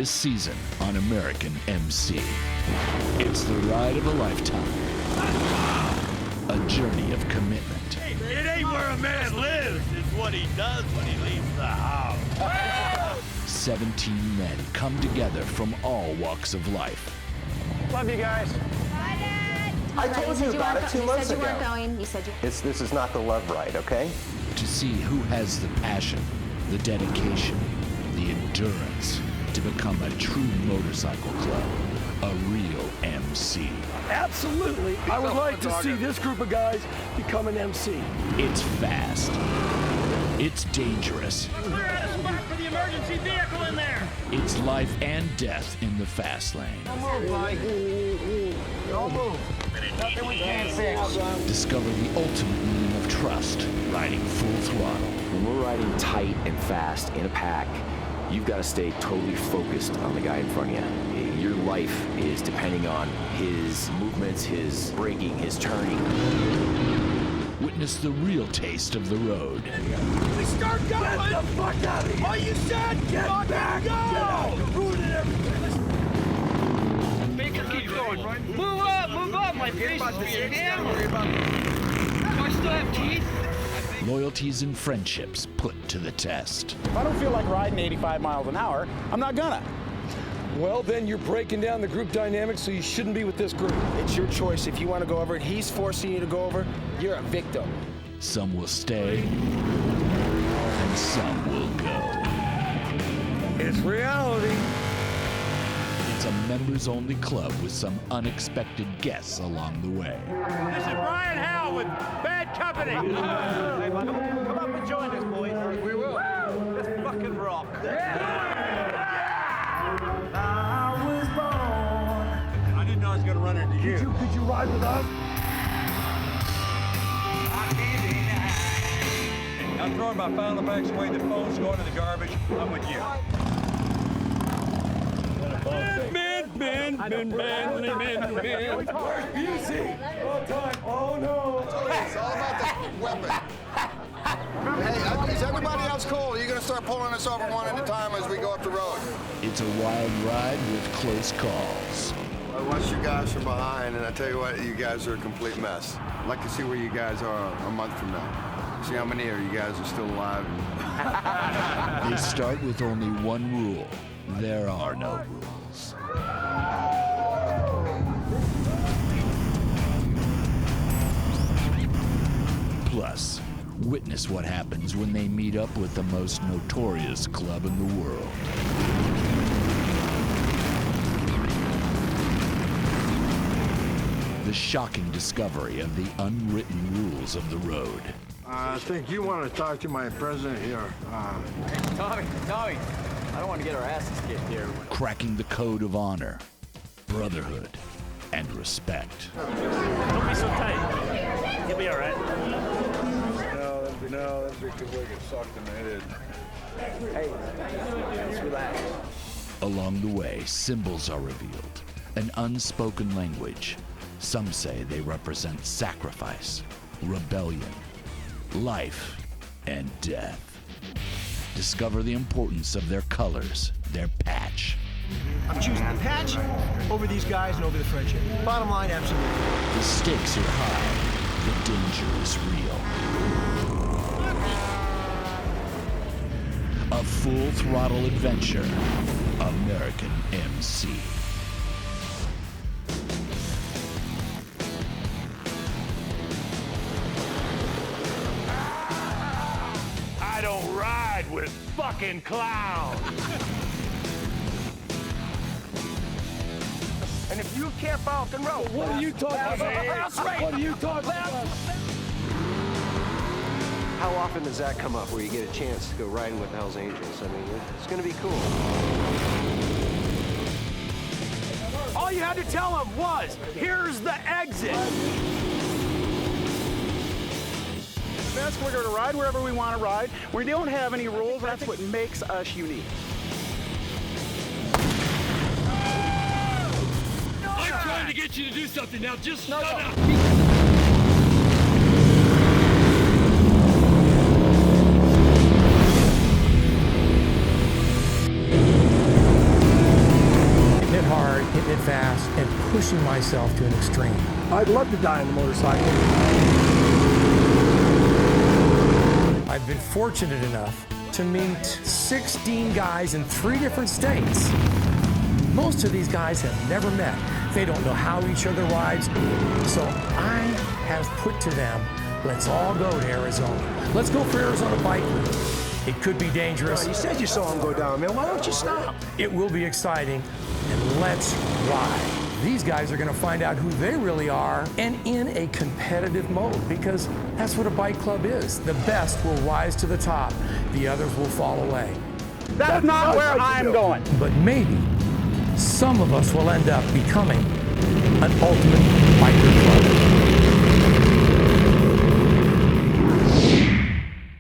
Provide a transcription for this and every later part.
this season on American MC. It's the ride of a lifetime. A journey of commitment. It ain't where a man lives, it's what he does when he leaves the house. 17 men come together from all walks of life. Love you guys. Bye, Dad. I told you about it 2 months ago. You said you weren't going. You said you... This is not the love ride, okay? To see who has the passion, the dedication, the endurance to become a true motorcycle club, a real MC. Absolutely. I would like to see this group of guys become an MC. It's fast. It's dangerous. Clear out a spot for the emergency vehicle in there. It's life and death in the fast lane. Don't move, Mike. Don't move. Nothing we can't fix. Discover the ultimate meaning of trust, riding full throttle. When we're riding tight and fast in a pack, you've got to stay totally focused on the guy in front of you. Your life is depending on his movements, his braking, his turning. Witness the real taste of the road. We start going. Get the fuck out of here. All you said, get back. Go. You're ruining everything. Make her keep going. Move up. My face is being hammered. Do I still have teeth? Loyalties and friendships put to the test. If I don't feel like riding 85 miles an hour, I'm not gonna. Well, then you're breaking down the group dynamics, so you shouldn't be with this group. It's your choice. If you want to go over and he's forcing you to go over, you're a victim. Some will stay, and some will go. It's reality. It's a members-only club with some unexpected guests along the way. This is Brian Howe with Bad Company. Hey, come up and join us, boys. We will. Let's fucking rock. I didn't know I was going to run into you. Could you ride with us? I'm throwing my final packs away. The phone's going to the garbage. I'm with you. Man. Easy. Oh, no. It's all about the weapon. Hey, is everybody else cool? Are you going to start pulling us over one at a time as we go up the road? It's a wild ride with close calls. I watched you guys from behind, and I tell you what, you guys are a complete mess. I'd like to see where you guys are a month from now. See how many of you guys are still alive. They start with only one rule. There are no rules. Plus, witness what happens when they meet up with the most notorious club in the world. The shocking discovery of the unwritten rules of the road. I think you want to talk to my president here. Tommy, I don't want to get our asses kicked here. Cracking the code of honor, brotherhood, and respect. Don't be so tight. You'll be all right. No, that'd be a good way to get sucked in the head. Hey, just relax. Along the way, symbols are revealed, an unspoken language. Some say they represent sacrifice, rebellion, life, and death. Discover the importance of their colors, their patch. I'm choosing the patch over these guys and over the friendship. Bottom line, absolutely. The stakes are high, the danger is real. A full throttle adventure, American MC. I don't ride with fucking clowns. And if you can't balk and roll, What are you talking about? What are you talking about? How often does that come up where you get a chance to go riding with Hell's Angels? I mean, it's going to be cool. all you had to tell him was, here's the exit. We're going to ride wherever we want to ride. We don't have any rules. That's what makes us unique. I'm trying to get you to do something now. Just shut up. fast and pushing myself to an extreme. I'd love to die on the motorcycle. I've been fortunate enough to meet 16 guys in 3 different states. Most of these guys have never met. They don't know how each other rides. So I have put to them, let's all go to Arizona. Let's go for Arizona Bike Week. It could be dangerous. You said you saw him go down, man. Why don't you stop? It will be exciting, and let's ride. These guys are going to find out who they really are and in a competitive mode, because that's what a bike club is. The best will rise to the top. The others will fall away. That's not where I'm going. But maybe some of us will end up becoming an ultimate biker club.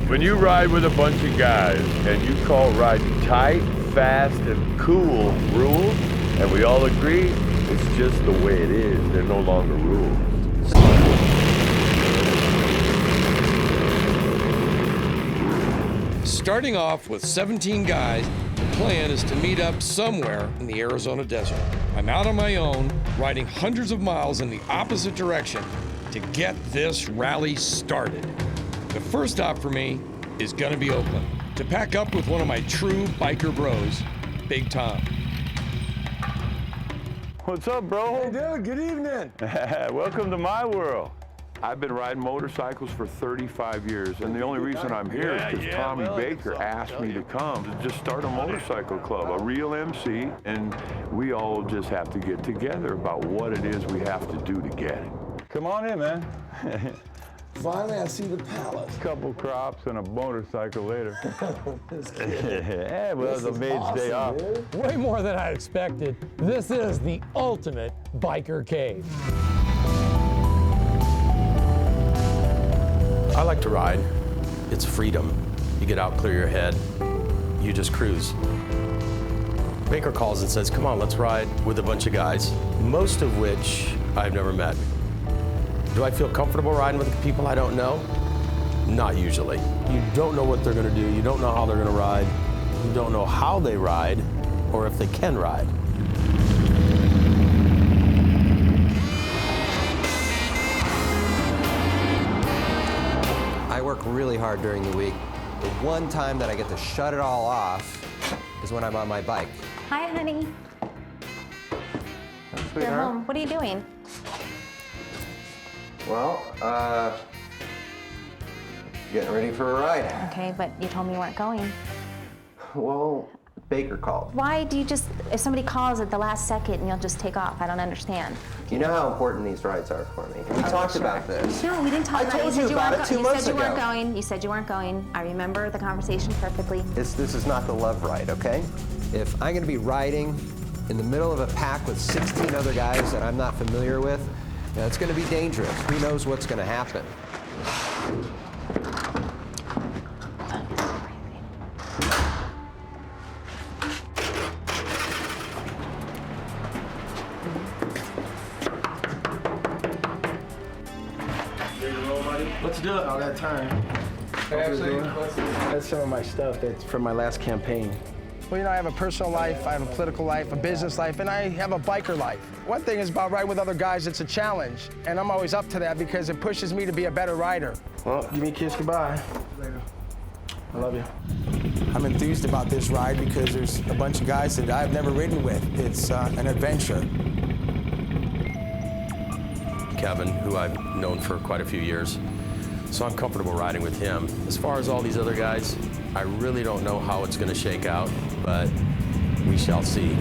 When you ride with a bunch of guys and you call riding tight, fast, and cool rules, and we all agree, it's just the way it is. They're no longer rules. Starting off with 17 guys, the plan is to meet up somewhere in the Arizona desert. I'm out on my own, riding hundreds of miles in the opposite direction to get this rally started. The first stop for me is gonna be Oakland, to pack up with one of my true biker bros, Big Tom. What's up, bro? Hey, dude, good evening. Welcome to my world. I've been riding motorcycles for 35 years, and the only reason I'm here is because Tommy Baker asked me to come to just start a motorcycle club, a real MC, and we all just have to get together about what it is we have to do to get it. Come on in, man. Finally, I see the palace. Couple crops and a motorcycle later. Yeah, well, it was a maid's day off. Dude. Way more than I expected. This is the ultimate biker cave. I like to ride. It's freedom. You get out, clear your head, you just cruise. Baker calls and says, come on, let's ride with a bunch of guys, most of which I've never met. Do I feel comfortable riding with people I don't know? Not usually. You don't know what they're gonna do, you don't know how they're gonna ride, you don't know how they ride, or if they can ride. I work really hard during the week. The one time that I get to shut it all off is when I'm on my bike. Hi, honey. You're home. What are you doing? Well, getting ready for a ride. Okay, but you told me you weren't going. Well, Baker called. Why do you just, if somebody calls at the last second and you'll just take off? I don't understand. You know how important these rides are for me. We talked about this. No, we didn't talk about it. I told you about it 2 months ago. You said you weren't going. You said you weren't going. I remember the conversation perfectly. This is not the love ride, okay? If I'm gonna be riding in the middle of a pack with 16 other guys that I'm not familiar with, it's gonna be dangerous. Who knows what's gonna happen? Let's do it. Oh, that turn. Actually, That's some of my stuff that's from my last campaign. Well, you know, I have a personal life, I have a political life, a business life, and I have a biker life. One thing is about riding with other guys, it's a challenge, and I'm always up to that because it pushes me to be a better rider. Well, give me a kiss goodbye. Later. I love you. I'm enthused about this ride because there's a bunch of guys that I've never ridden with. It's an adventure. Kevin, who I've known for quite a few years, so I'm comfortable riding with him. As far as all these other guys, I really don't know how it's going to shake out, but we shall see.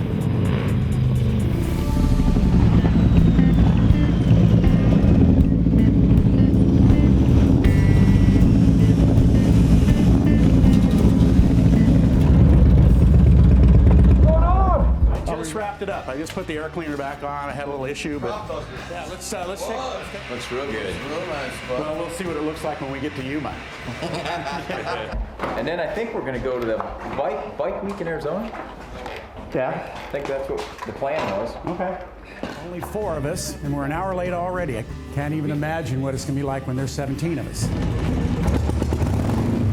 Wrapped it up. I just put the air cleaner back on. I had a little issue, but yeah, let's take. Looks real good. Real nice. Well, we'll see what it looks like when we get to Yuma. And then I think we're going to go to the bike week in Arizona. Yeah. I think that's what the plan was. Okay. Only 4 of us, and we're an hour late already. I can't even imagine what it's going to be like when there's 17 of us.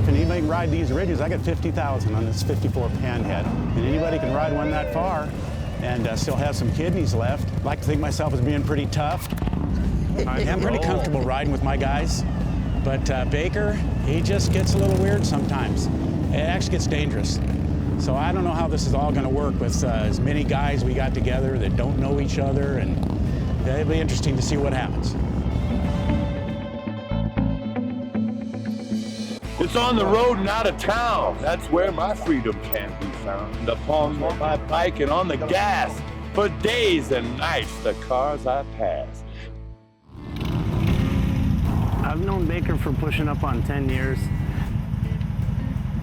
Can anybody ride these ridges? I got 50,000 on this 54 panhead, and anybody can ride one that far. and still have some kidneys left. I like to think myself as being pretty tough. I'm pretty comfortable riding with my guys, but Baker, he just gets a little weird sometimes. It actually gets dangerous. So I don't know how this is all going to work with as many guys we got together that don't know each other, and it'll be interesting to see what happens. It's on the road and out of town. That's where my freedom can be found. Upon my bike and on the gas. For days and nights, the cars I pass. I've known Baker for pushing up on 10 years.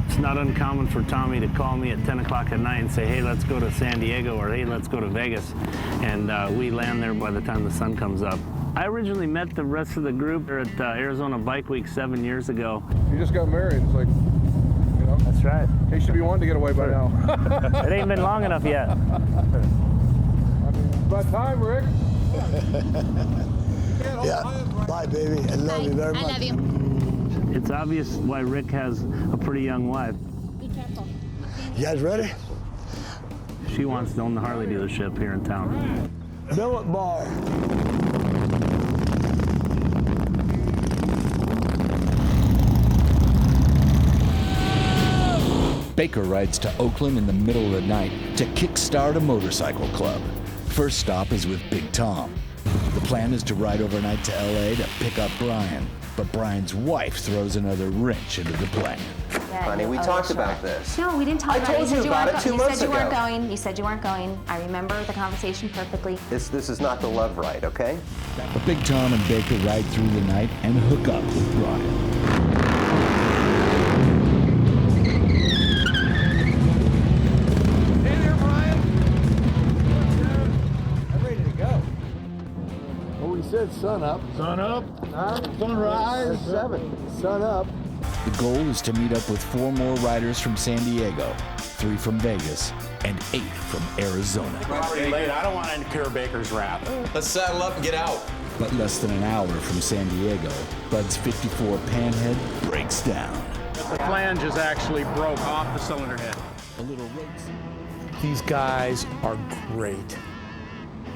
It's not uncommon for Tommy to call me at 10 o'clock at night and say, hey, let's go to San Diego, or hey, let's go to Vegas. And we land there by the time the sun comes up. I originally met the rest of the group at Arizona Bike Week 7 years ago. You just got married. It's like, you know. That's right. He should be wanting to get away by now. It ain't been long enough yet. I mean, it's about time, Rick. Yeah. Bye, baby. I love you very much. I love you. It's obvious why Rick has a pretty young wife. Be careful. You guys ready? She wants to own the Harley dealership here in town. Billet bar. Baker rides to Oakland in the middle of the night to kickstart a motorcycle club. First stop is with Big Tom. The plan is to ride overnight to LA to pick up Brian, but Brian's wife throws another wrench into the plan. Yeah, Honey, we talked about this. No, we didn't talk about it. I told you about it 2 months You said you weren't ago. going. You said you weren't going. I remember the conversation perfectly. This is not the love ride, okay? But Big Tom and Baker ride through the night and hook up with Brian. Hey there, Brian. I'm ready to go. Well, we said sun up. Sun up. Sunrise. 7. Sun up. The goal is to meet up with 4 more riders from San Diego, 3 from Vegas, and 8 from Arizona. We're pretty late. I don't want to incur Baker's wrath. Let's saddle up and get out. But less than an hour from San Diego, Bud's 54 Panhead breaks down. The flange is actually broke off the cylinder head. A little road. These guys are great.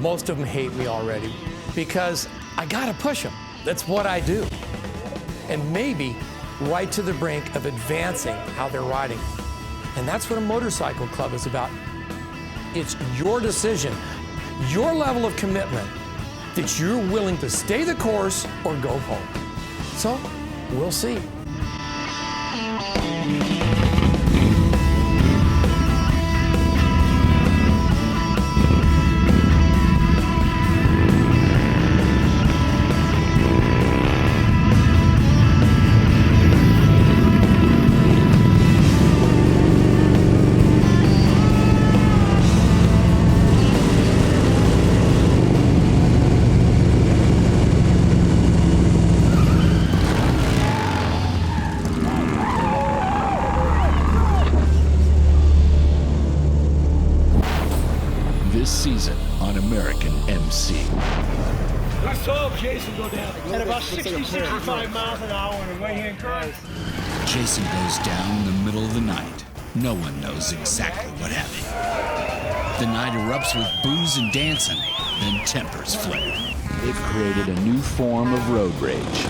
Most of them hate me already because I gotta push them. That's what I do. And maybe right to the brink of advancing how they're riding. And that's what a motorcycle club is about. It's your decision, your level of commitment, that you're willing to stay the course or go home. So, we'll see. This season on American MC. I saw Jason go down at about 60, 65 miles an hour on a right-hand curve. Jason goes down in the middle of the night. No one knows exactly what happened. The night erupts with booze and dancing, then tempers flare. They've created a new form of road rage.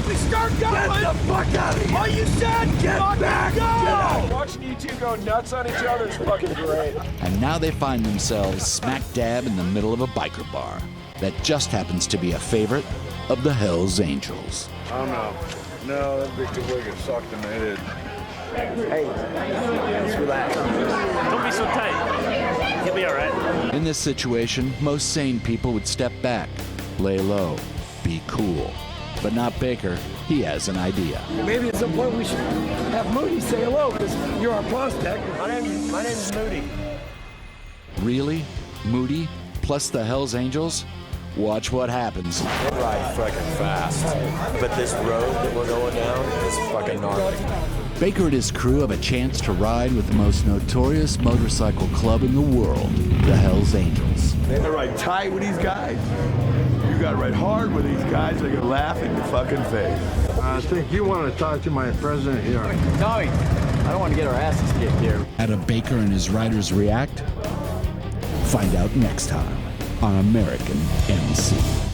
We start going! Get the fuck out of here! All you said, get back! Go! Watching you two go nuts on each other is fucking great. And now they find themselves smack dab in the middle of a biker bar that just happens to be a favorite of the Hells Angels. Oh no. No, that big boy gets sucked in the head. Hey, just relax. Don't be so tight. You'll be all right. In this situation, most sane people would step back, lay low, be cool. But not Baker. He has an idea. Maybe at some point we should have Moody say hello, because you're our prospect. My name's Moody. Really? Moody? Plus the Hells Angels? Watch what happens. We'll ride fucking fast. But this road that we're going down is fucking gnarly. Baker and his crew have a chance to ride with the most notorious motorcycle club in the world, the Hells Angels. They gotta ride tight with these guys. You gotta ride hard with these guys. They're gonna laugh in your fucking face. I think you want to talk to my president here. Tommy, I don't want to get our asses kicked here. How do Baker and his riders react? Find out next time on American MC.